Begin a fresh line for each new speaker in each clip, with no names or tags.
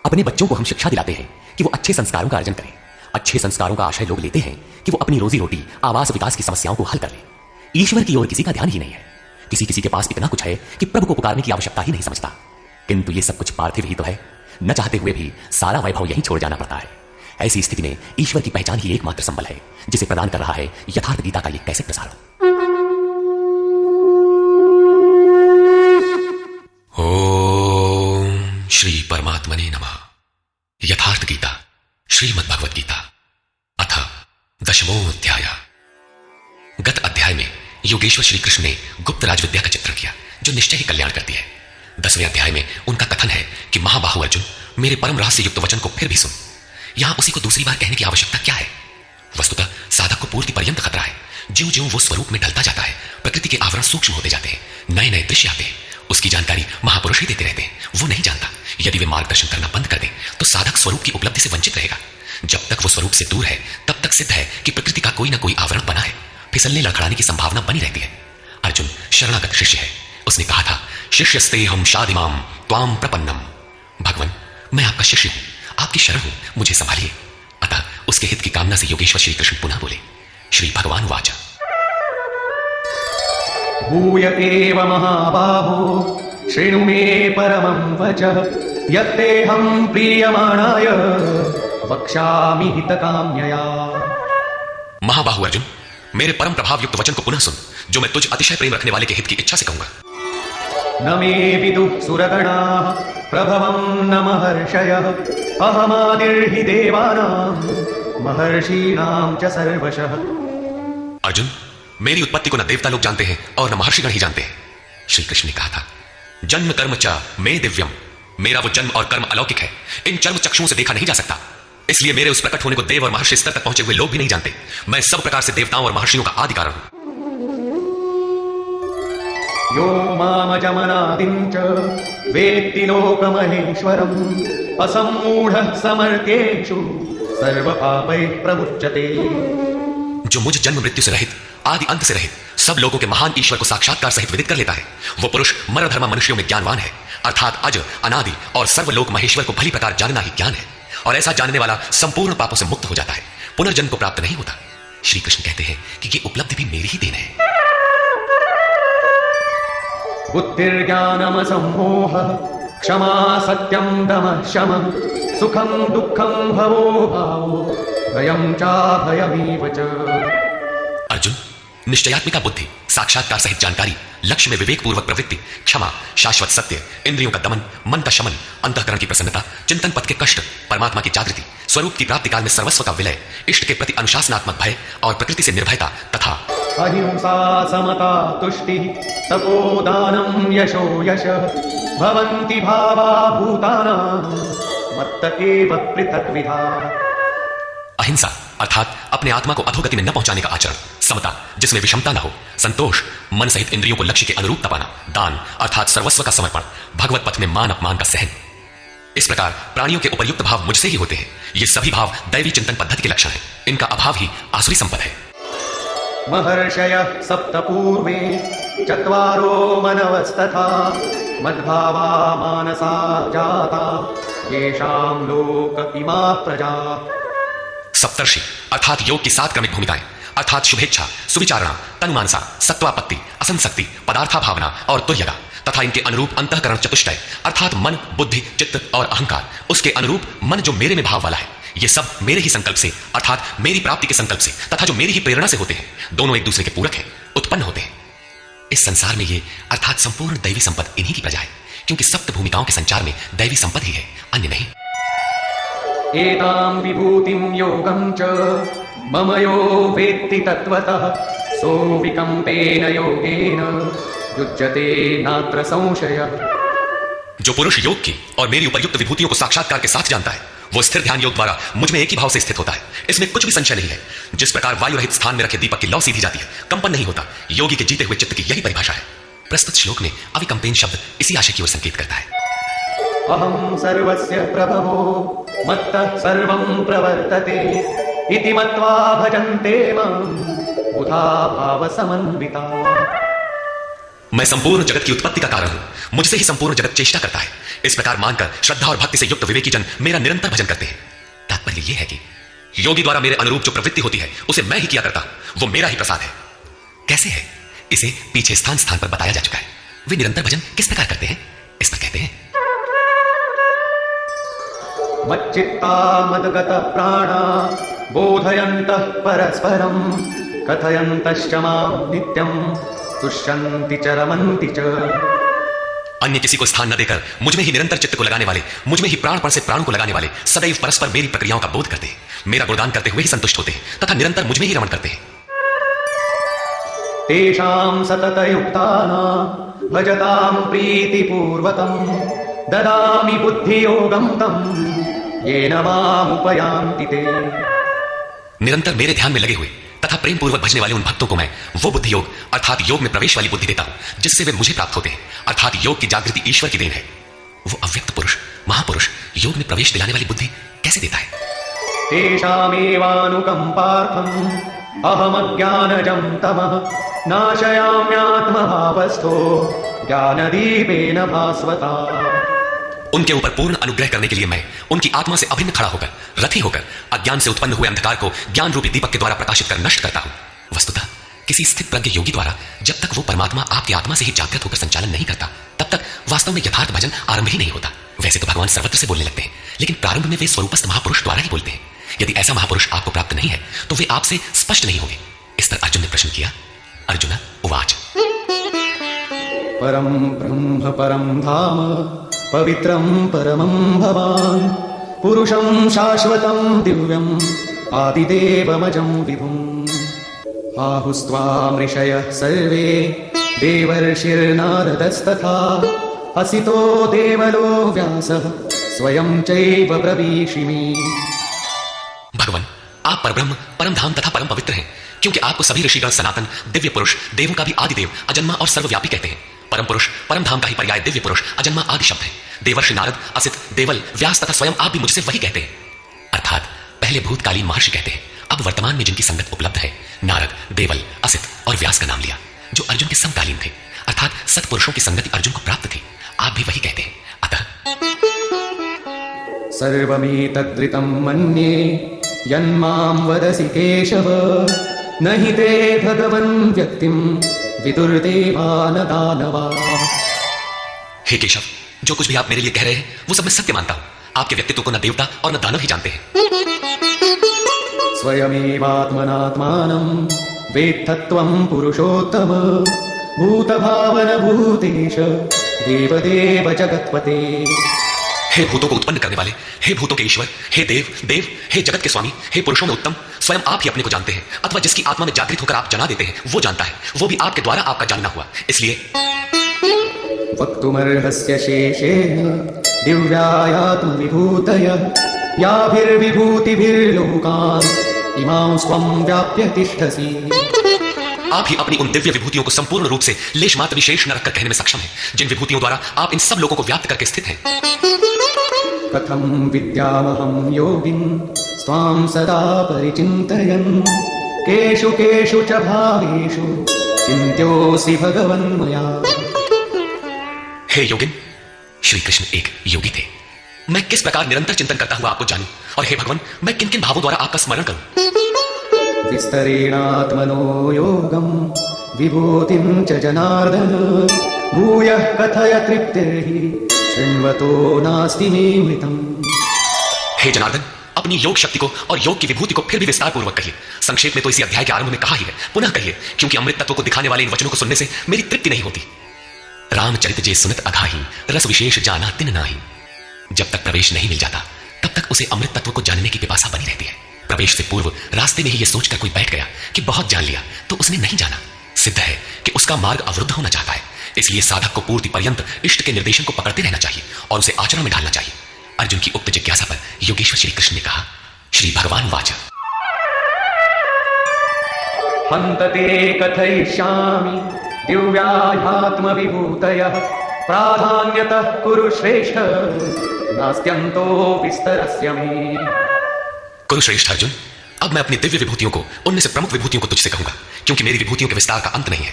अपने बच्चों को हम शिक्षा दिलाते हैं कि वो अच्छे संस्कारों का अर्जन करें। अच्छे संस्कारों का आशय लोग लेते हैं कि वो अपनी रोजी रोटी, आवास, विकास की समस्याओं को हल कर ले। ईश्वर की ओर किसी का ध्यान ही नहीं है। किसी किसी के पास इतना कुछ है कि प्रभु को पुकारने की आवश्यकता ही नहीं समझता। किंतु ये सब कुछ पार्थिव ही तो है। न चाहते हुए भी सारा वैभव यहीं छोड़ जाना पड़ता है। ऐसी स्थिति में ईश्वर की पहचान ही एकमात्र संबल है, जिसे प्रदान कर रहा है यथार्थ गीता का ये कैसेट प्रसारण। ओम श्री परमात्मने नमः। यथार्थ गीता श्रीमद् भगवद गीता अथ दशमोऽध्याय। गत अध्याय में योगेश्वर श्री कृष्ण ने गुप्त राजविद्या का चित्रण किया, जो निश्चय ही कल्याण करती है। 10वें अध्याय में उनका कथन है कि महाबाहु अर्जुन, मेरे परम रहस्य युक्त वचन को फिर भी सुन। यहां उसी को दूसरी बार कहने की आवश्यकता क्या है? वस्तुतः साधक को पूर्ति पर्यंत खतरा है। ज्यों ज्यों वो स्वरूप में ढलता जाता है, प्रकृति के आवरण सूक्ष्म होते जाते हैं, नए नए दृश्य आते हैं। उसकी जानकारी महापुरुष ही देते रहते हैं, वो नहीं जानता। यदि वे मार्गदर्शन करना बंद कर दें तो साधक स्वरूप की उपलब्धि से वंचित रहेगा। जब तक वो स्वरूप से दूर है तब तक सिद्ध है कि प्रकृति का कोई ना कोई आवरण बना है, फिसलने लड़खड़ाने की संभावना बनी रहती है। अर्जुन शरणागत शिष्य है। उसने कहा था, शिष्यस्ते हम शादिमाम त्वाम प्रपन्नम। भगवान, मैं आपका शिष्य हूं, आपकी शरण हूं, मुझे संभालिए। अतः उसके हित की कामना से योगेश्वर श्री कृष्ण पुनः बोले। श्री भगवान वाचा,
भूय एव महाबाहो शृणु मे परमं वचः यत्तेऽहं प्रीयमाणाय वक्ष्यामि हितकाम्यया।
महाबाहु अर्जुन, मेरे परम प्रभाव युक्त वचन को पुनः सुन, जो मैं तुझ अतिशय प्रेम रखने वाले के हित की इच्छा से कहूंगा।
न मे विदुः सुरगणाः प्रभवं न महर्षयः अहमादिर्हि देवानां महर्षीणां च सर्वशः।
अर्जुन, मेरी उत्पत्ति को न देवता लोग जानते हैं और न महर्षिगण ही जानते हैं। श्री कृष्ण ने कहा था, जन्म कर्म च मे दिव्यम। मेरा वो जन्म और कर्म अलौकिक है, इन चर्म चक्षुओं से देखा नहीं जा सकता। इसलिए मेरे उस प्रकट होने को देव और महर्षि स्तर तक पहुंचे हुए लोग भी नहीं जानते। मैं सब प्रकार से देवताओं और महर्षियों का आदि कारण हूं।
यो मामजमनादिं च वेत्ति लोकमहेश्वरम् असम्मूढः समर्थ्येषु सर्वपापैः प्रमुच्यते।
जो मुझ जन्म मृत्यु से रहित, आदि अंत से रहित सब लोगों के महान ईश्वर को साक्षात्कार सहित विदित कर लेता है, वो पुरुष मरधर्मा मनुष्यों में ज्ञानवान है। अर्थात अज, अनादि और सर्वलोक महेश्वर को भली प्रकार जानना ही ज्ञान है, और ऐसा जानने वाला संपूर्ण पापों से मुक्त हो जाता है, पुनर्जन्म को प्राप्त नहीं होता। श्री कृष्ण कहते हैं कि ये उपलब्धि भी मेरी ही देन है।
बुद्धिर्ज्ञानमसम्मोहः क्षमा सत्यं दमः शमः सुखं दुःखं भवो भावो भयं चाभयमेव च।
अर्जुन, निश्चयात्मिका बुद्धि, साक्षात्कार सहित जानकारी, लक्ष्य में विवेक पूर्वक प्रवृत्ति, क्षमा, शाश्वत सत्य, इंद्रियों का दमन, मन का शमन, अंतःकरण की प्रसन्नता, चिंतन पथ के कष्ट, परमात्मा की जागृति, स्वरूप की प्राप्ति काल में सर्वस्व का विलय, इष्ट के प्रति अनुशासनात्मक भय और प्रकृति से निर्भयता तथा
अहिंसा समता तुष्टि तपोदानं यशो यशः भवन्ति भावा भूतानां मत्त एव पृथक्विधा।
अहिंसा अर्थात अपने आत्मा को अधोगति में न पहुंचाने का आचरण, समता जिसमें विषमता न हो, संतोष मन सहित इंद्रियों को लक्ष्य के अनुरूप तपाना, दान अर्थात सर्वस्व का समर्पण, भगवत पथ में मान अपमान का सहन। इस प्रकार प्राणियों के उपर्युक्त भाव मुझसे ही होते हैं। ये सभी भाव दैवी चिंतन पद्धति के लक्षण हैं। इनका अभाव ही आसुरी संपद है।
महर्षयः सप्त पूर्वे चत्वारो मनवस्तथा मद्भावा मानसा जाता येषां लोक इमाः प्रजाः।
सप्तर्षि अर्थात योग की 7 क्रमिक भूमिकाएं, अर्थात शुभेच्छा, सुविचारणा, तन्मानसा, सत्वापत्ति, असंसक्ति, पदार्था भावना और तुर्यगा, तथा इनके अनुरूप अंतःकरण चतुष्टय अर्थात मन, बुद्धि, चित्त और अहंकार, उसके अनुरूप मन जो मेरे में भाव वाला है। ये सब मेरे ही संकल्प से अर्थात मेरी प्राप्ति के संकल्प से तथा जो मेरी ही प्रेरणा से होते हैं। दोनों एक दूसरे के पूरक हैं, उत्पन्न होते हैं। इस संसार में ये अर्थात संपूर्ण दैवी संपद इन्हीं की प्रजा है, क्योंकि सप्त भूमिकाओं के संचार में दैवी संपद ही है, अन्य नहीं।
एतां विभूतिं योगं च मम यो वेत्ति तत्त्वतः सो विकम्पेन योगेन युज्यते नात्र संशयः।
जो पुरुष योग की और मेरी उपर्युक्त विभूतियों को साक्षात्कार के साथ जानता है, वो स्थिर ध्यान योग द्वारा मुझ में एक ही भाव से स्थित होता है। इसमें कुछ भी संशय नहीं है। जिस प्रकार वायु रहित स्थान में रखे दीपक की लौ सीधी जाती है, कंपन नहीं होता, योगी के जीते हुए चित्त की यही परिभाषा है। प्रस्तुत श्लोक में अविकंपेन शब्द इसी आशय की ओर संकेत करता है।
अहं सर्वस्य प्रभवो मत्तः सर्वं प्रवर्तते इति मत्वा भजन्ते मां बुधा भाव समन्विता।
मैं संपूर्ण जगत की उत्पत्ति का कारण हूं, मुझसे ही संपूर्ण जगत चेष्टा करता है। इस प्रकार मानकर श्रद्धा और भक्ति से युक्त विवेकी जन मेरा निरंतर भजन करते हैं। तात्पर्य यह है कि योगी द्वारा मेरे अनुरूप जो प्रवृत्ति होती है उसे मैं ही किया करता हूं, वो मेरा ही प्रसाद है। कैसे है, इसे पीछे स्थान स्थान पर बताया जा चुका है। वे निरंतर भजन किस प्रकार करते हैं, इस पर कहते हैं,
मच्चित्ता मद्गत प्राणा बोधयन्तः परस्परं कथयन्तश्च मां नित्यं तुष्यन्ति च रमन्ति च।
अन्य किसी को स्थान न देकर मुझ में ही निरंतर चित्त को लगाने वाले, मुझ में ही प्राणपण से प्राणों को लगाने वाले सदैव परस्पर मेरी प्रक्रियाओं का बोध करते हैं, मेरा गुणगान करते हुए ही संतुष्ट होते हैं तथा निरंतर मुझ में ही रमण करते हैं।
तेषां सततयुक्तानां भजतां प्रीतिपूर्वकं ददामि बुद्धियोगं तं येन मामुपयान्ति ते।
निरंतर मेरे ध्यान में लगे हुए तथा प्रेम पूर्वक भजने वाले उन भक्तों को मैं वो बुद्धि योग अर्थात योग में प्रवेश वाली बुद्धि देता हूं जिससे वे मुझे प्राप्त होते हैं, अर्थात योग की जागृति ईश्वर की देन है। वो अव्यक्त पुरुष महापुरुष योग में प्रवेश दिलाने वाली बुद्धि कैसे देता है?
तेषामेवानुकम्पार्थम् अहमज्ञानजं तमः नाशयाम्यात्मभावस्थो ज्ञानदीपेन भास्वता।
उनके ऊपर पूर्ण अनुग्रह करने के लिए मैं उनकी आत्मा से अभिन्न खड़ा होकर रथी होकर अज्ञान से उत्पन्न हुए अंधकार को ज्ञान रूपी दीपक के द्वारा प्रकाशित कर नष्ट करता हूं। वस्तुतः किसी स्थित प्रज्ञ योगी द्वारा जब तक वो परमात्मा आपकी आत्मा से ही जागृत होकर संचालन नहीं करता तब तक वास्तव में यथार्थ भजन आरंभ ही नहीं होता। वैसे तो भगवान सर्वत्र से बोलने लगते हैं, लेकिन प्रारंभ में वे स्वरूपस्थ महापुरुष द्वारा ही बोलते हैं। यदि ऐसा महापुरुष आपको प्राप्त नहीं है तो वे आपसे स्पष्ट नहीं होंगे। इस पर अर्जुन ने प्रश्न किया। अर्जुन उवाच,
परम ब्रह्म परम धाम पवित्रं परमं भवान् पुरुषं शाश्वतं दिव्यं आदिदेवमजं विभुम् आहुस्त्वां ऋषयः सर्वे देवर्षिर्नारदस्तथा असितो देवलो व्यासः स्वयं चैव ब्रवीषिमि।
भगवान आप परब्रह्म परम धाम तथा परम पवित्र हैं, क्योंकि आपको सभी ऋषिगण सनातन दिव्य पुरुष देवों का भी आदिदेव अजन्मा और सर्वव्यापी कहते हैं। परम पुरुष परम धाम का ही पर्याय दिव्य पुरुष अजन्मा आदि शब्द है। देवर्षि नारद असित देवल व्यास तथा स्वयं आप भी मुझसे वही कहते हैं, अर्थात पहले भूतकालीन महर्षि कहते हैं। अब वर्तमान में जिनकी संगत उपलब्ध है, नारद देवल असित और व्यास का नाम लिया, जो अर्जुन के समकालीन थे, अर्थात सत्पुरुषों की संगति अर्जुन को प्राप्त थी। आप भी वही कहते हैं। अतः
सर्वमेतद्रितं मन्ये यन्मां वदसि केशव न हि ते भगवन् व्यक्तिं विदुर्देवा न दानवा।
हे केशव, जो कुछ भी आप मेरे लिए कह रहे हैं वो सब मैं सत्य मानता हूं। आपके व्यक्तित्व को न देवता और न दानव ही जानते हैं।
स्वयमेवात्मनात्मानं वेत्थत्वं पुरुषोत्तम भूतभावन भूतेश देवदेव जगत्पते।
हे भूतों को उत्पन्न करने वाले, हे भूतों के ईश्वर, हे देव देव, हे जगत के स्वामी, हे पुरुषों में उत्तम, स्वयं आप ही अपने को जानते हैं, अथवा जिसकी आत्मा में जागृत होकर आप जना देते हैं वो जानता है। वो भी आपके द्वारा आपका जानना हुआ, इसलिए
वक्तुमर्हस्य शेषेण दिव्यायात्मविभूतयः याभिर्विभूतिभिर्लोकान् इमां स्वं व्याप्य तिष्ठसि।
आप ही अपनी उन दिव्य विभूतियों को संपूर्ण रूप से लेश मात्र विशेष न रखकर कहने में सक्षम हैं, जिन विभूतियों द्वारा आप इन सब लोगों को व्याप्त करके स्थित हैं।
कथं विद्यामहं योगिन् स्वां सदा परिचिन्तयन् केषु केषु च भावेषु चिन्त्योऽसि भगवन्मया।
हे योगिन, श्री कृष्ण एक योगी थे। मैं किस प्रकार निरंतर चिंतन करता हुआ आपको जानूं, और हे भगवान मैं किन किन भावों द्वारा आपका स्मरण करूं।
विस्तरेणात्मनो योगं विभूतिं च जनार्दन भूयः कथय तृप्तिर्हि शृण्वतो नास्ति मे मृतम्।
हे जनार्दन, अपनी योग शक्ति को और योग की विभूति को फिर भी विस्तार पूर्वक कहिए। संक्षेप में तो इसी अध्याय के आरंभ में कहा ही है, पुनः कहिए, क्योंकि अमृत तत्व को दिखाने वाले इन वचनों को सुनने से मेरी तृप्ति नहीं होती। रामचरित जे सुनत अघाही रस विशेष जाना तिन नाही। जब तक प्रवेश नहीं मिल जाता तब तक उसे अमृत तत्व को जानने की पिपासा बनी रहती है। प्रवेश से पूर्व रास्ते में ही यह सोचकर कोई बैठ गया कि बहुत जान लिया तो उसने नहीं जाना, सिद्ध है कि उसका मार्ग अवरुद्ध होना चाहता है। इसलिए साधक को पूर्ति पर्यंत इष्ट के निर्देशन को पकड़ते रहना चाहिए और उसे आचरण में ढालना चाहिए। अर्जुन की उक्त जिज्ञासा पर योगेश्वर श्री कृष्ण ने कहा। श्री भगवान वाच,
हन्तते कथयिष्यामि दिव्याह्यात्मविभूतयः प्राधान्यतः कुरु श्रेष्ठ नास्त्यन्तो विस्तरस्य मे।
कुरुश्रेष्ठ अर्जुन, अब मैं अपनी दिव्य विभूतियों को उनमें से प्रमुख विभूतियों को तुझसे कहूंगा, क्योंकि मेरी विभूतियों के विस्तार का अंत नहीं है।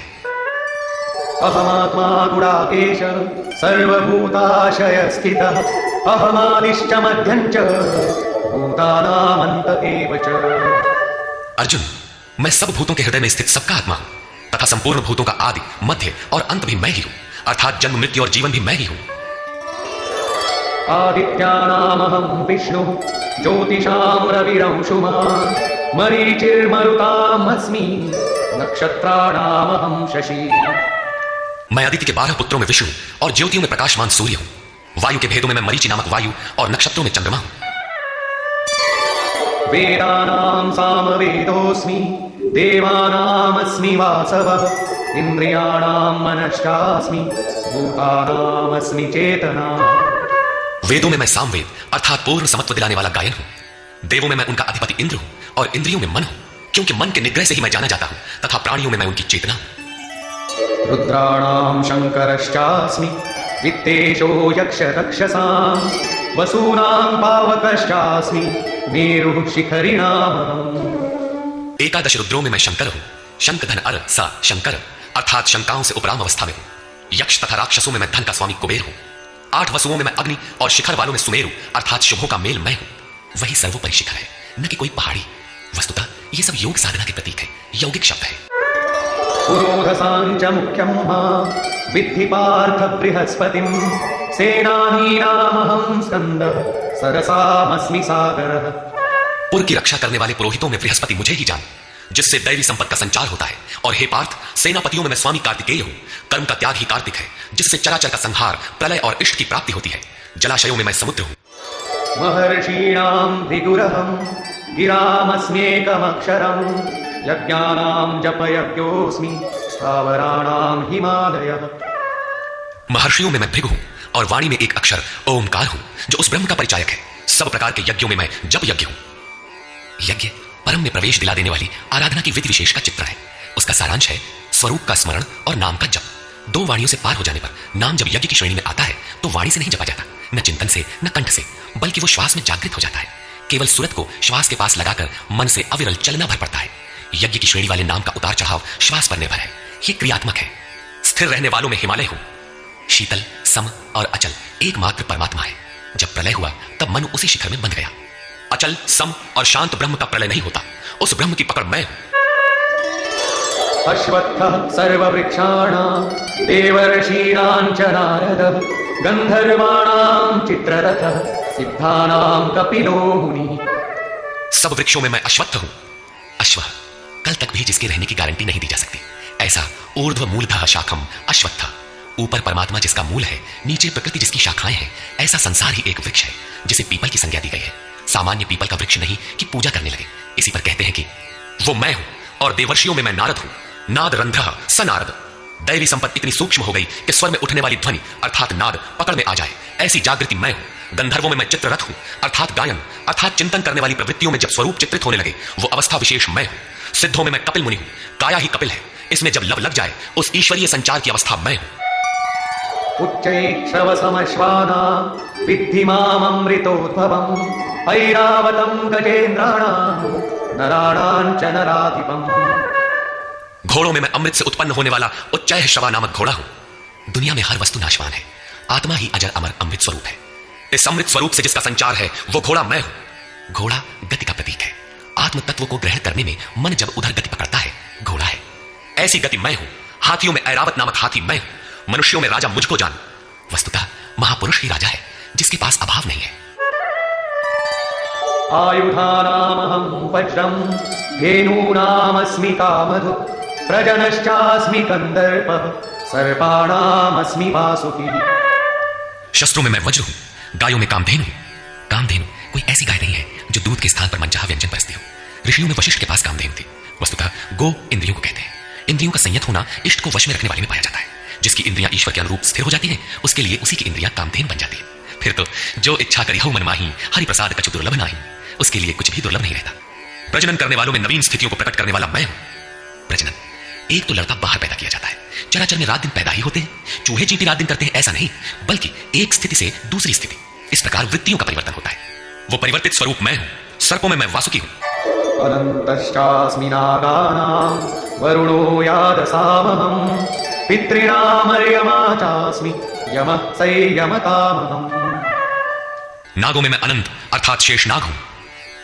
अहमात्मा गुडाकेश सर्वभूताशय स्थितः अहमादिश्च मध्यं च भूतानामन्त एव च।
अर्जुन, मैं सब भूतों के हृदय में स्थित सबका आत्मा हूं तथा संपूर्ण भूतों का आदि, मध्य और अंत भी मैं ही हूं, अर्थात जन्म, मृत्यु और जीवन भी मैं ही हूं।
आदित्यानामहं विष्णुः ज्योतिषां रविरंशुमान् मरीचिर्मरुताम् अस्मि नक्षत्राणामहं शशि।
मैं आदित्य के 12 पुत्रों में विष्णु और ज्योतियों में प्रकाशमान सूर्य हूं। वायु के भेदों में मैं मरीचि नामक वायु और नक्षत्रों में चंद्रमा हूं।
वेदानां सामवेदोऽस्मि देवानामस्मि वासवः इन्द्रियाणां मनश्चास्मि भूतानामस्मि चेतना।
वेदों में मैं सामवेद अर्थात पूर्ण समत्व दिलाने वाला गायन हूं। देवों में मैं उनका अधिपति इंद्र हूं और इंद्रियों में मन हूं, क्योंकि मन के निग्रह से ही मैं जाना जाता हूं, तथा प्राणियों में मैं उनकी चेतना हूं।
रुद्राणां शंकरश्चास्मि वित्तेशो यक्षरक्षसां वसूनां पावकश्चास्मि मेरुः शिखरिणामहम्।
एकादश रुद्रों में मैं शंकर हूं। शंखधन अर सा शंकर अर्थात शंकाओं से उपराम अवस्था में हूं। यक्ष तथा राक्षसों में मैं धन का स्वामी कुबेर हूं। 8 वसुओं में मैं अग्नि और शिखर वालों में सुमेरु अर्थात शुभों का मेल मैं हूं। वही सर्वोपरि शिखर है, न कि कोई पहाड़ी। वस्तुतः ये सब योग साधना के प्रतीक है, यौगिक शब्द है।
पुरोधसां च मुख्यं मां विद्धि पार्थ बृहस्पतिं सेनानीनामहं स्कन्दः सरसामस्मि सागरः।
पुर की रक्षा करने वाले पुरोहितों में बृहस्पति मुझे ही जान, जिससे दैवी संपत्ति का संचार होता है। और हे पार्थ, सेनापतियों में मैं स्वामी कार्तिकेय हूं। कर्म का त्याग ही कार्तिक है, जिससे चराचर का संहार, प्रलय और इष्ट की प्राप्ति होती है। जलाशयों में मैं समुद्र हूं।
महर्षीणां भृगुरहं गिरामस्म्येकमक्षरं यज्ञानां जपयज्ञोऽस्मि स्थावराणां हिमालयः।
महर्षियों में मैं भृगु हूं और वाणी में एक अक्षर ओमकार हूं, जो उस ब्रह्म का परिचायक है। सब प्रकार के यज्ञों में मैं जप यज्ञ हूं। यज्ञ परम में प्रवेश दिला देने वाली आराधना की विधि विशेष का चित्र है। उसका सारांश है स्वरूप का स्मरण और नाम का जप। 2 वाणियों से पार हो जाने पर नाम जब यज्ञ की श्रेणी में आता है तो वाणी से नहीं जपा जाता, न चिंतन से न कंठ से, बल्कि वो श्वास में जागृत हो जाता है। केवल सूरत को श्वास के पास लगाकर मन से अविरल चलना भर पड़ता है। यज्ञ की श्रेणी वाले नाम का उतार चढ़ाव श्वास पर निर्भर है। ये क्रियात्मक है। स्थिर रहने वालों में हिमालय हूं। शीतल, सम और अचल एकमात्र परमात्मा है। जब प्रलय हुआ तब मन उसी शिखर में बंध गया। अचल, सम और शांत ब्रह्म का प्रलय नहीं होता, उस ब्रह्म की पकड़ मैं हूं।
अश्वत्थः सर्ववृक्षाणां देवर्षीणां च नारदः गन्धर्वाणां चित्ररथः सिद्धानां कपिलो मुनिः।
सब वृक्षों में मैं अश्वत्थ हूं। अश्व कल तक भी जिसके रहने की गारंटी नहीं दी जा सकती, ऐसा ऊर्ध्व मूलतः शाखम अश्वत्थ। ऊपर परमात्मा जिसका मूल है, नीचे प्रकृति जिसकी शाखाएं हैं, ऐसा संसार ही एक वृक्ष है जिसे पीपल की संज्ञा दी गई है। सामान्य पीपल का वृक्ष नहीं कि पूजा करने लगे। इसी पर कहते हैं कि वो मैं हूं और देवर्षियों में मैं नारद हूं। नाद रंध्रः स नारद। दैवी संपत्ति इतनी सूक्ष्म हो गई कि स्वर में उठने वाली ध्वनि अर्थात नाद पकड़ में आ जाए, ऐसी जागृति मैं हूं। गंधर्वों में मैं चित्ररथ हूं अर्थात गायन अर्थात चिंतन करने वाली प्रवृत्तियों में जब स्वरूप चित्रित होने लगे, वो अवस्था विशेष मैं हूं। सिद्धों में मैं कपिल मुनि हूं। काया ही कपिल है, इसमें जब लब लग जाए उस ईश्वरीय संचार की अवस्था मैं हूं।
उच्चैश्रवसमश्वानां विद्धि माममृतोद्भवम् ऐरावतं गजेन्द्राणां नराणां च नराधिपम्।
घोड़ों में मैं अमृत से उत्पन्न होने वाला उच्चैः श्रवा नामक घोड़ा हूं। दुनिया में हर वस्तु नाशवान है, आत्मा ही अजर अमर अमृत स्वरूप है। इस अमृत स्वरूप से जिसका संचार है वो घोड़ा मैं हूं। घोड़ा गति का प्रतीक है। आत्म तत्व को ग्रहण करने में मन जब उधर गति पकड़ता है, घोड़ा है। ऐसी गति मैं हूं। हाथियों में ऐरावत नामक हाथी मैं हूं। मनुष्यों में राजा मुझको जान। वस्तुतः महापुरुष ही राजा है जिसके पास अभाव नहीं है।
आयुधानामहं वज्रं धेनूनामस्मि कामधुक् प्रजनश्चास्मि कंदर्पः सर्पाणामस्मि वासुकी।
शस्त्रों में मैं वज्र हूं, गायों में कामधेनु हूं। कामधेनु कोई ऐसी गाय नहीं है जो दूध के स्थान पर मनचाहा व्यंजन परसती हो। ऋषियों में वशिष्ठ के पास कामधेनु थी। वस्तुतः गो इंद्रियों को कहते हैं। इंद्रियों का संयत होना इष्ट को वश में रखने वाले में पाया जाता है। जिसकी इंद्रियां ईश्वर के अनुरूप स्थिर हो जाती हैं, उसके लिए उसी की इंद्रियां कामधेनु बन जाती है। फिर तो जो इच्छा करी हो मन माही, हरि प्रसाद कछु दुर्लभ नाही, उसके लिए कुछ भी दुर्लभ नहीं रहता। प्रजनन करने वालों में नवीन स्थितियों को प्रकट करने वाला मैं हूं। प्रजनन एक तो लड़का बाहर पैदा किया जाता है। चराचर में रात दिन पैदा ही होते हैं। चूहे चींटी रात दिन करते हैं ऐसा नहीं, बल्कि एक स्थिति से दूसरी स्थिति। इस प्रकार वृत्तियों का परिवर्तन होता है। वो परिवर्तित स्वरूप मैं हूं। सर्पों में मैं वासुकी हूं।
अनन्तश्चास्मि नागानां वरुणो यादसामहं पितॄणामर्यमा चास्मि यमः संयमतामहम्।
नागों में मैं अनंत अर्थात शेष नाग हूं।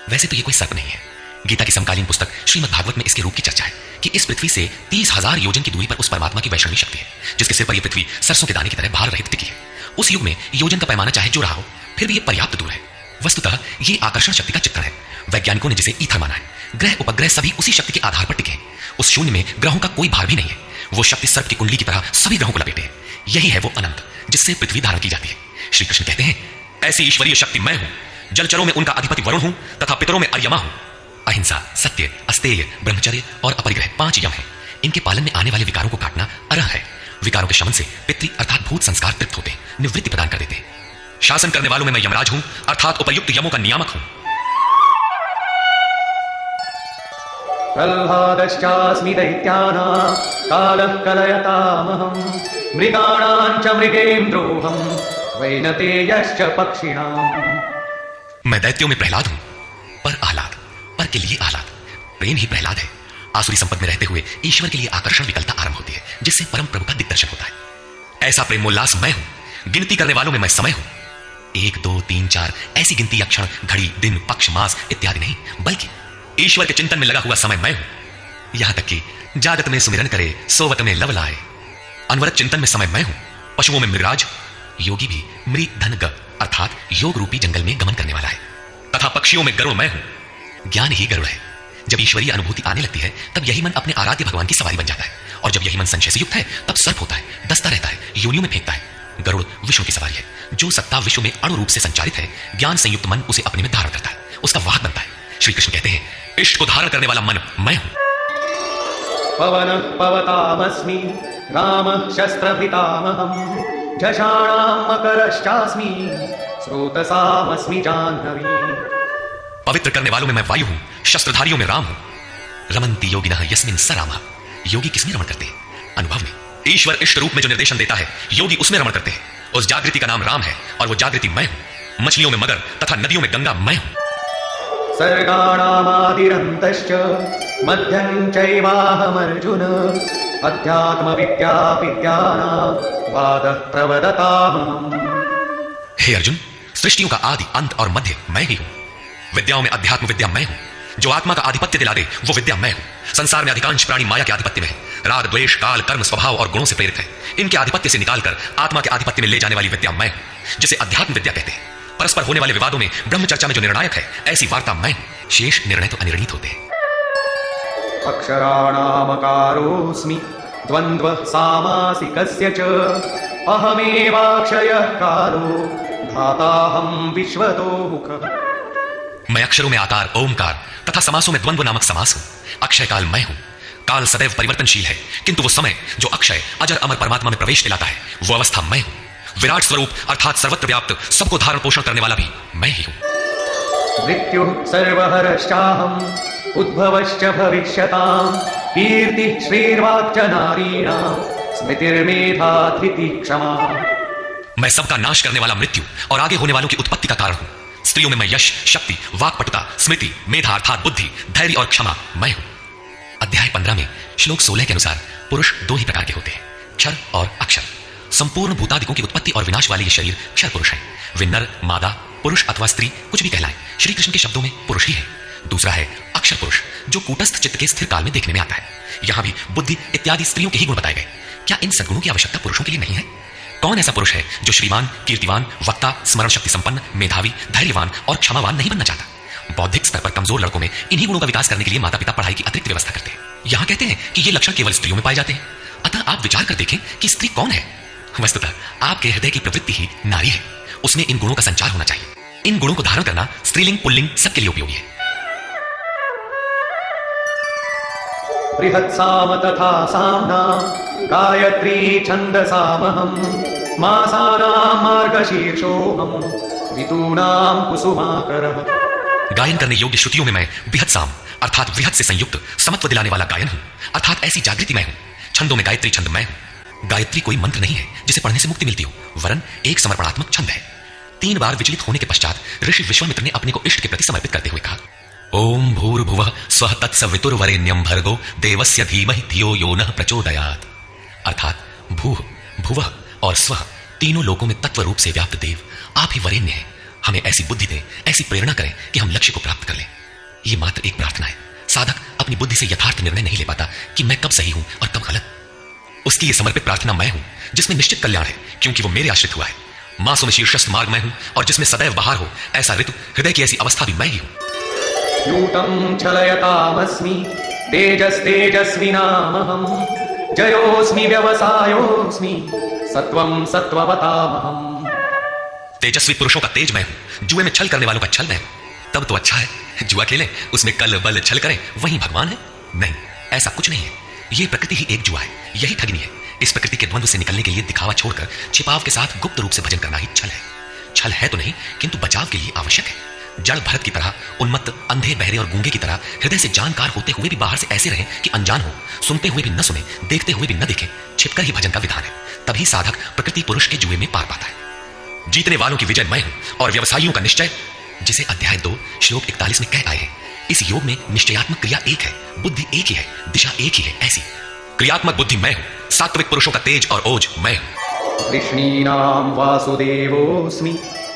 वैसे तो ये कोई सर्प नहीं है। गीता की समकालीन पुस्तक श्रीमद् भागवत में इसके रूप की चर्चा है कि इस पृथ्वी से 30,000 योजन की दूरी पर उस परमात्मा की वैष्णवी शक्ति है जिसके सिर पर यह पृथ्वी सरसों के दाने की तरह भार रहित टिकी है। उस युग में योजन का पैमाना चाहे जो रहा हो, फिर भी यह पर्याप्त दूर है। वस्तुतः ये आकर्षण शक्ति का चित्रण है। वैज्ञानिकों ने जिसे ईथर माना है। ग्रह उपग्रह सभी उसी शक्ति के आधार पर टिके हैं। उस शून्य में ग्रहों का कोई भार भी नहीं है। वो शक्ति सर्प की कुंडली की तरह सभी ग्रहों को लपेटे है। यही है वो अनंत जिससे पृथ्वी धारण की जाती है। श्री कृष्ण कहते हैं, ऐसी ईश्वरीय शक्ति मैं हूं। जलचरों में उनका अधिपति वरुण हूं तथा पितरों में अर्यमा हूं। अहिंसा, सत्य, अस्तेय, ब्रह्मचर्य और अपरिग्रह 5 यम हैं। इनके पालन में आने वाले विकारों को काटना अरह है। विकारों के शमन से पितृ अर्थात भूत संस्कार तृप्त होते, निवृत्ति प्रदान कर देते। शासन करने वालों में मैं यमराज हूं अर्थात उपयुक्त यमों का नियामक हूं।
प्रह्लादश्चास्मि दैत्यानां कालः कलयतामहम्। मृगाणां च मृगेन्द्रोऽहम् वैनतेयश्च पक्षिणाम्।
मैं दैत्यों में प्रहलाद हूं, पर आह्लाद, पर के लिए आह्लाद। प्रेम ही प्रहलाद है। आसुरी संपद में रहते हुए ईश्वर के लिए आकर्षण विकलता आरंभ होती है जिससे परम प्रभु का दिग्दर्शन होता है। ऐसा प्रेमोल्लास मैं हूं। गिनती करने वालों में मैं समय हूं। 1, 2, 3, 4 ऐसी गिनती या क्षण, घड़ी, दिन, पक्ष, मास इत्यादि नहीं, बल्कि ईश्वर के चिंतन में लगा हुआ समय मैं हूं। यहां तक कि जागत में सुमिरन करे, सोवत में लव लाए। अनवरत चिंतन में समय मैं हूं। पशुओं में मृगराज, योगी भी मृग धन ग अर्थात योग रूपी जंगल में गमन करने वाला है। तथा पक्षियों में गरुड़ मैं हूं। ज्ञान ही गरुड़ है। जब ईश्वरीय अनुभूति आने लगती है तब यही मन अपने आराध्य भगवान की सवारी बन जाता है। और जब यही मन संशय से युक्त है तब सर्प होता है, डसता रहता है, योनियों में फेंकता है। गरुड़ विष्णु की सवारी है। जो सत्ता विश्व में अणु रूप से संचालित है, ज्ञान संयुक्त मन उसे अपने में धारण करता है, उसका वाहक बनता है। श्री कृष्ण कहते हैं, इष्ट को धारण करने वाला मन मैं हूं।
पवनः पवतामस्मि रामः शस्त्रभृतामहम्। झषाणां मकरश्चास्मि स्रोतसामस्मि जाह्नवी।
पवित्र करने वालों में मैं वायु हूं, शस्त्रधारियों में राम हूं। रमन्ति योगिनः यस्मिन् स रामः। योगी किसमें रमण करते हैं? अनुभव में। ईश्वर इष्ट रूप में जो निर्देशन देता है, योगी उसमें रमण करते हैं। उस जागृति का नाम राम है और वो जागृति मैं हूं। मछलियों में मगर तथा नदियों में गंगा मैं हूं।
सर्गाणामादिरन्तश्च मध्यं चैवाहमर्जुन। अध्यात्म विद्या विद्यानां वादः प्रवदतामहम्।
हे अर्जुन, सृष्टियों का आदि, अंत और मध्य मैं ही हूं। विद्याओं में अध्यात्म विद्या मैं हूं। जो आत्मा का आधिपत्य दिला दे वो विद्या मैं हूं। संसार में अधिकांश प्राणी माया के आधिपत्य में है। राग, द्वेष, काल, कर्म, स्वभाव और गुणों से प्रेरित है। इनके आधिपत्य से निकालकर आत्मा के आधिपत्य में ले जाने वाली विद्या मैं हूं, जिसे अध्यात्म विद्या कहते हैं। परस्पर होने वाले विवादों में ब्रह्म चर्चा में जो निर्णायक है, ऐसी वार्ता मैं हूं। शेष निर्णय तो अनिर्णीत होते हैं।
अक्षराणामकारोऽस्मि द्वन्द्वः सामासिकस्य च। अहमेवाक्षयः कालो धाताहं विश्वतो मुखः।
मैं अक्षरों में आकार, ओमकार तथा समासों में द्वंद्व नामक समास हूं। अक्षय काल मैं हूं। काल सदैव परिवर्तनशील है, किंतु वो समय जो अक्षय अजर अमर परमात्मा में प्रवेश दिलाता है, वो अवस्था मैं हूं। विराट स्वरूप अर्थात सर्वत्र व्याप्त, सबको धारण पोषण करने वाला भी मैं ही हूं।
मृत्युः सर्वहरश्चाहम् उद्भवश्च भविष्यताम्। कीर्तिः श्रीर्वाक्च नारीणां स्मृतिर्मेधा धृतिः क्षमा।
मैं सबका नाश करने वाला मृत्यु और आगे होने वालों की उत्पत्ति का कारण हूं। स्त्रियों में मैं यश, शक्ति, वाक्पटुता, स्मृति, मेधा अर्थात बुद्धि, धैर्य और क्षमा मैं हूं। अध्याय 15 में श्लोक 16 के अनुसार पुरुष 2 ही प्रकार के होते हैं, क्षर और अक्षर। संपूर्ण भूतादिकों की उत्पत्ति और विनाश वाले ये शरीर क्षर पुरुष है। वे नर, मादा, पुरुष अथवा स्त्री कुछ भी कहलाएं, श्री कृष्ण के शब्दों में पुरुष ही है। दूसरा है अक्षर पुरुष, जो कूटस्थ चित्त के स्थिर काल में देखने में आता है। यहां भी बुद्धि इत्यादि स्त्रियों के ही गुण बताए गए। क्या इन सद्गुणों की आवश्यकता पुरुषों के लिए नहीं है? कौन ऐसा पुरुष है जो श्रीमान, कीर्तिवान, वक्ता, स्मरण शक्ति संपन्न, मेधावी, धैर्यवान और क्षमावान नहीं बनना चाहता? बौद्धिक स्तर पर कमजोर लड़कों में इन्हीं गुणों का विकास करने के लिए माता पिता पढ़ाई की अतिरिक्त व्यवस्था करते हैं। यहां कहते हैं कि ये लक्षण केवल स्त्रियों में पाए जाते हैं। अतः आप विचार कर देखें कि स्त्री कौन है। वस्तुतः आपके हृदय की प्रवृत्ति ही नारी है। उसमें इन गुणों का संचार होना चाहिए। इन गुणों को धारण करना स्त्रीलिंग पुल्लिंग सबके लिए उपयोगी है।
बृहत्साम तथा साम्नां गायत्री छन्दसामहम्। मासानां मार्गशीर्षोऽहम् ऋतूनां कुसुमाकरः।
गायन करने योग्य श्रुतियों में मैं बृहत्साम अर्थात वृहत से संयुक्त समत्व दिलाने वाला गायन हूं, अर्थात ऐसी जागृति मैं हूं। छंदों में गायत्री छंद मैं हूं। गायत्री कोई मंत्र नहीं है जिसे पढ़ने से मुक्ति मिलती हो, वरन एक समर्पणात्मक छंद है। 3 बार विचलित होने के पश्चात ऋषि विश्वामित्र ने अपने को इष्ट के प्रति समर्पित करते हुए कहा, ओम भूर्भुवः स्वः तत्सवितुर्वरेण्यं भर्गो देवस्य धीमहि धियो यो नः प्रचोदयात्। अर्थात भूः भुवः और स्वः तीनों लोकों में तत्व रूप से व्याप्त देव आप ही वरेण्य हैं। हमें ऐसी बुद्धि दें, ऐसी प्रेरणा करें कि हम लक्ष्य को प्राप्त कर लें। ये मात्र एक प्रार्थना है। साधक अपनी बुद्धि से यथार्थ निर्णय नहीं ले पाता कि मैं कब सही हूं और कब गलत। उसकी ये समर्पित प्रार्थना मैं हूं जिसमें निश्चित कल्याण है, क्योंकि वो मेरे आश्रित हुआ है। मासों में शीर्षस्थ मार्ग मैं हूं और जिसमें सदैव बहार हो ऐसा ऋतु, हृदय की ऐसी अवस्था भी मैं ही हूं।
यूतं छलयतामस्मि तेजस्तेजस्विनामहं जयोस्मि व्यवसायोस्मि सत्वं सत्ववतामहं।
तेजस्वी पुरुषों का तेज मैं हूं, जुए में छल करने वालों का छल मैं हूं। तब तो अच्छा है जुआ खेलें, उसमें कल बल छल करें, वही भगवान है। नहीं, ऐसा कुछ नहीं है। यह प्रकृति ही एक जुआ है, यही ठगनी है। इस प्रकृति के द्वंद्व से निकलने के लिए दिखावा छोड़कर छिपाव के साथ गुप्त रूप से भजन करना ही छल है। छल है तो नहीं, किंतु बचाव के लिए आवश्यक है। जड़ भरत की तरह, उन्मत्त, अंधे, बहरे और गूंगे की तरह हृदय से जानकार होते हुए भी बाहर से ऐसे रहें कि अनजान हो, सुनते हुए भी न सुने, देखते हुए भी न देखें। छिपकर ही भजन का विधान है। तभी साधक प्रकृति पुरुष के जुए में पार पाता है। जीतने वालों की विजय मैं हूं और व्यवसायियों का निश्चय, जिसे अध्याय 2 श्लोक 41 में कह आए हैं। इस योग में निश्चयात्मक क्रिया एक है, बुद्धि एक ही है, दिशा एक ही है। ऐसी क्रियात्मक बुद्धि मैं हूं, सात्विक पुरुषों का तेज और ओज मैं हूं।
कृष्णीनां वासुदेवोऽस्मि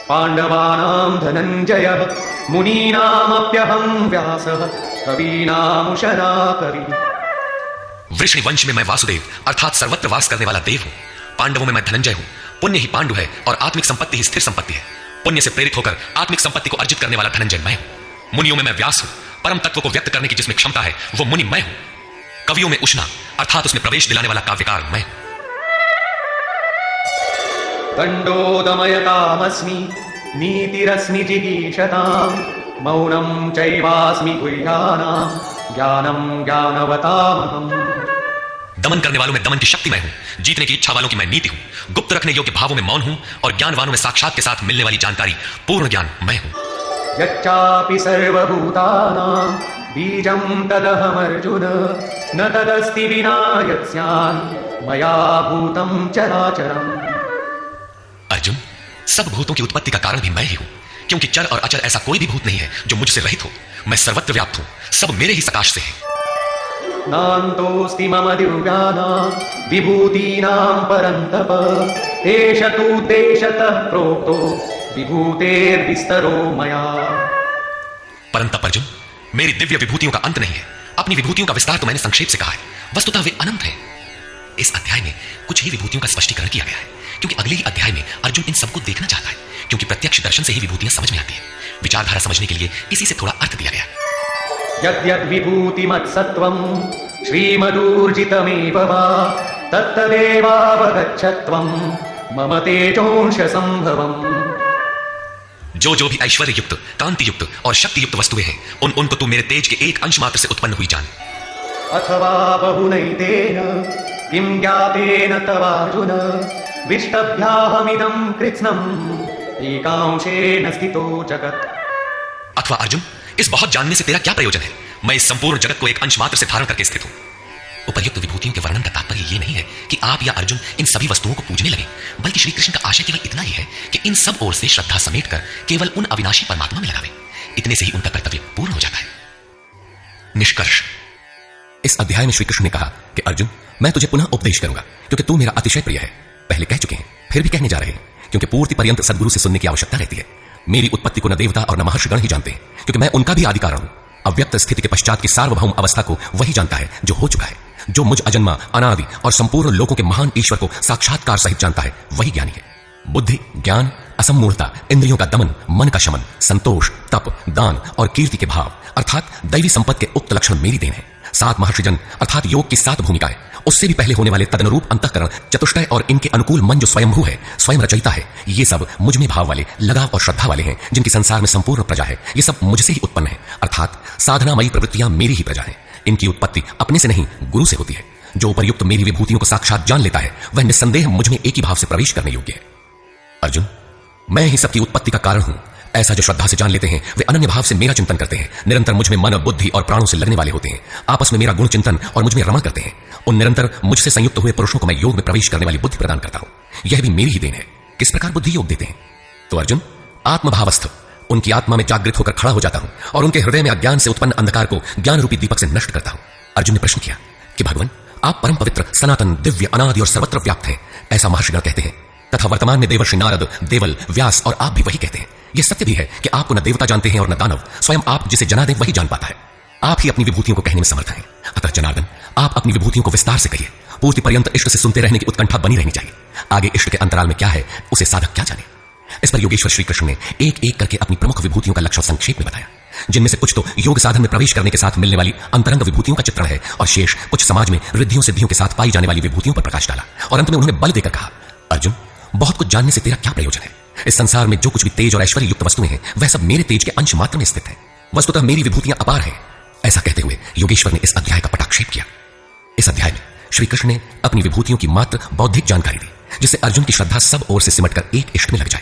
पाण्डवानां धनञ्जयः मुनीनामप्यहं व्यासः कवीनामुशना कवि।
वृष्णि वंश में मैं वासुदेव अर्थात सर्वत्र वास करने वाला देव हूं। पांडवों में मैं धनंजय हूं। पुण्य ही पांडु है और आत्मिक संपत्ति ही स्थिर संपत्ति है। पुण्य से प्रेरित होकर आत्मिक संपत्ति को अर्जित करने वाला धनंजय मैं हूं। मुनियों में मैं व्यास हूं। परम तत्व को व्यक्त करने की जिसमें क्षमता है वो मुनि मैं हूं। कवियों में उष्णा अर्थात उसमें प्रवेश दिलाने वाला काव्यकार मैं हूं।
दण्डोदमयतामस्मि नीतिरस्मि जिगीषतां मौनं चैवास्मि गुह्यानां ज्ञानं ज्ञानवतामहम्।
दमन करने वालों में दमन की शक्ति मैं हूं। जीतने की इच्छा वालों की मैं नीति हूं। गुप्त रखने योग्य भावों में मौन हूं और ज्ञानवानों में साक्षात के साथ मिलने वाली जानकारी पूर्ण ज्ञान मैं हूं।
यच्चापि सर्वभूतानां बीजं तदहमर्जुन न तदस्ति विना यत्स्यात् मया भूतं चराचरम्।
अर्जुन, सब भूतों की उत्पत्ति का कारण भी मैं ही हूं, क्योंकि चर और अचर ऐसा कोई भी भूत नहीं है जो मुझसे रहित हो। मैं सर्वत्र व्याप्त हूं, सब मेरे ही सकाश से है।
नान्तोऽस्ति मम दिव्यानां विभूतीनां परन्तप एष तु देशतः प्रोक्तो विभूतेर्विस्तरो मया।
परंतप अर्जुन, मेरी दिव्य विभूतियों का अंत नहीं है। अपनी विभूतियों का विस्तार तो मैंने संक्षेप से कहा है, वस्तुतः वे अनंत हैं। इस अध्याय में कुछ ही विभूतियों का स्पष्टीकरण किया गया है, क्योंकि अगले ही अध्याय में अर्जुन इन सबको देखना चाहता है, क्योंकि प्रत्यक्ष दर्शन से ही विभूतियां समझ में आती है। विचारधारा समझने के लिए इसी से थोड़ा अर्थ दिया गया।
यद्यद् विभूतिमत्सत्त्वं श्रीमदूर्जितमेव वा तत्तदेवावगच्छत्वं मम तेजोंश संभवम्।
जो जो भी ऐश्वर्य युक्त, कांति युक्त और शक्ति युक्त वस्तुएं हैं, उनको तू मेरे तेज के एक अंश मात्र से उत्पन्न हुई जान।
अथवा बहुनैतेन किं ज्ञातेन तवार्जुन विष्टभ्याहमिदं कृत्स्नम् एकांशेन स्थितो जगत्।
अथवा अर्जुन, इस बहुत जानने से तेरा क्या प्रयोजन है? मैं इस संपूर्ण जगत को एक अंश मात्र से धारण करके स्थित हूं। उपर्युक्त विभूतियों के वर्णन का तात्पर्य यह नहीं है कि आप या अर्जुन इन सभी वस्तुओं को पूजने लगे, बल्कि श्री कृष्ण का आशय केवल इतना ही है कि इन सब ओर से श्रद्धा समेटकर केवल उन अविनाशी परमात्मा में लगावे। इतने से ही उनका कर्तव्य पूर्ण हो जाता है। निष्कर्ष, इस अध्याय में श्री कृष्ण ने कहा कि अर्जुन, मैं तुझे पुनः उपदेश करूंगा, क्योंकि तू मेरा अतिशय प्रिय है। पहले कह चुके हैं, फिर भी कहने जा रहे हैं, क्योंकि पूर्ति पर्यंत सद्गुरु से सुनने की आवश्यकता रहती है। मेरी उत्पत्ति को न देवता और न महर्षिगण ही जानते हैं, क्योंकि मैं उनका भी आदि कारण हूं। अव्यक्त स्थिति के पश्चात की सार्वभौम अवस्था को वही जानता है जो हो चुका है। जो मुझ अजन्मा, अनादि और संपूर्ण लोकों के महान ईश्वर को साक्षात्कार सहित जानता है, वही ज्ञानी है। बुद्धि, ज्ञान, असम्मूढ़ता, इंद्रियों का दमन, मन का शमन, संतोष, तप, दान और कीर्ति के भाव अर्थात दैवी संपत्ति के उक्त लक्षण मेरी देन है। 7 महर्षिजन अर्थात योग की 7 भूमिकाएं, उससे भी पहले होने वाले तदनुरूप अंतःकरण, चतुष्टय और इनके अनुकूल मन जो स्वयंभू है, स्वयं रचयिता है, ये सब मुझ में भाव वाले, लगाव और श्रद्धा वाले हैं, जिनकी संसार में संपूर्ण प्रजा है। ये सब मुझसे ही उत्पन्न है, अर्थात साधनामयी प्रवृत्तियां मेरी ही प्रजा है। इनकी उत्पत्ति अपने से नहीं, गुरु से होती है। जो उपर्युक्त मेरी विभूतियों को साक्षात जान लेता है, वह निस्संदेह मुझ में एक ही भाव से प्रवेश करने योग्य है। अर्जुन, मैं ही सबकी उत्पत्ति का कारण हूं। ऐसा जो श्रद्धा से जान लेते हैं, वे अनन्य भाव से मेरा चिंतन करते हैं, निरंतर मुझ में मन, बुद्धि और प्राणों से लगने वाले होते हैं, आपस में मेरा गुण चिंतन और मुझ में रमा करते हैं। उन निरंतर मुझसे संयुक्त हुए पुरुषों को मैं योग में प्रवेश करने वाली बुद्धि प्रदान करता हूं। यह भी मेरी ही देन है। किस प्रकार बुद्धि योग देते हैं? तो अर्जुन, आत्मभावस्थ उनकी आत्मा में जागृत होकर खड़ा हो जाता हूं और उनके हृदय में अज्ञान से उत्पन्न अंधकार को ज्ञान रूपी दीपक से नष्ट करता हूं। अर्जुन ने प्रश्न किया कि भगवान, आप परम पवित्र, सनातन, दिव्य, अनादि और सर्वत्र व्याप्त हैं, ऐसा महर्षिगण कहते हैं। तथा वर्तमान में देवर्षि नारद, देवल, व्यास और आप भी वही कहते हैं। यह सत्य भी है कि आपको न देवता जानते हैं और न दानव, स्वयं आप जिसे जना दे वही जान पाता है। आप ही अपनी विभूतियों को कहने में समर्थ हैं। अतः जनार्दन, आप अपनी विभूतियों को विस्तार से कहिए। पूर्ति पर्यंत इष्ट से सुनते रहने की उत्कंठा बनी रहनी चाहिए। आगे इष्ट के अंतराल में क्या है उसे साधक क्या जाने। इस पर योगेश्वर श्री कृष्ण ने एक एक करके अपनी प्रमुख विभूतियों का लक्षण संक्षेप में बताया, जिनमें से कुछ तो योग साधन में प्रवेश करने के साथ मिलने वाली अंतरंग विभूतियों का चित्रण है और शेष कुछ समाज में रिद्धियों सिद्धियों के साथ पाई जाने वाली विभूतियों पर प्रकाश डाला। और अंत में उन्होंने बल देकर कहा, अर्जुन, बहुत कुछ जानने से तेरा क्या प्रयोजन है। इस संसार में जो कुछ भी तेज और ऐश्वर्य युक्त वस्तुएं हैं वह सब मेरे तेज के अंश मात्र में स्थित है। वस्तुतः मेरी विभूतियां अपार हैं। ऐसा कहते हुए योगेश्वर ने इस अध्याय का पटाक्षेप किया। इस अध्याय में श्री कृष्ण ने अपनी विभूतियों की मात्र बौद्धिक जानकारी दी, जिससे अर्जुन की श्रद्धा सब ओर से सिमटकर एक इष्ट में लग जाए।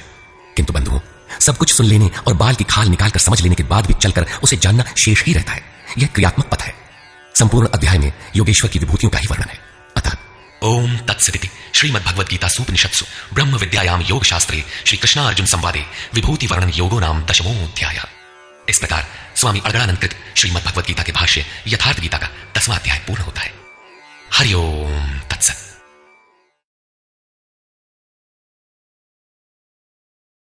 किंतु बंधुओं, सब कुछ सुन लेने और बाल की खाल निकालकर समझ लेने के बाद भी चलकर उसे जानना शेष ही रहता है। यह क्रियात्मक पथ है। संपूर्ण अध्याय में योगेश्वर की विभूतियों का ही वर्णन है। अतः ओम तत्सदिति श्रीमद्भगवद्गीता सूपनिषत्सु ब्रह्म विद्यायाम योग शास्त्रे श्री कृष्णार्जुन संवादे विभूति वर्णन योगो नाम 10वां अध्याय। इस प्रकार स्वामी अड़गड़ानंद कृत श्रीमद्भगवद्गीता के भाष्य यथार्थ गीता का 10वां अध्याय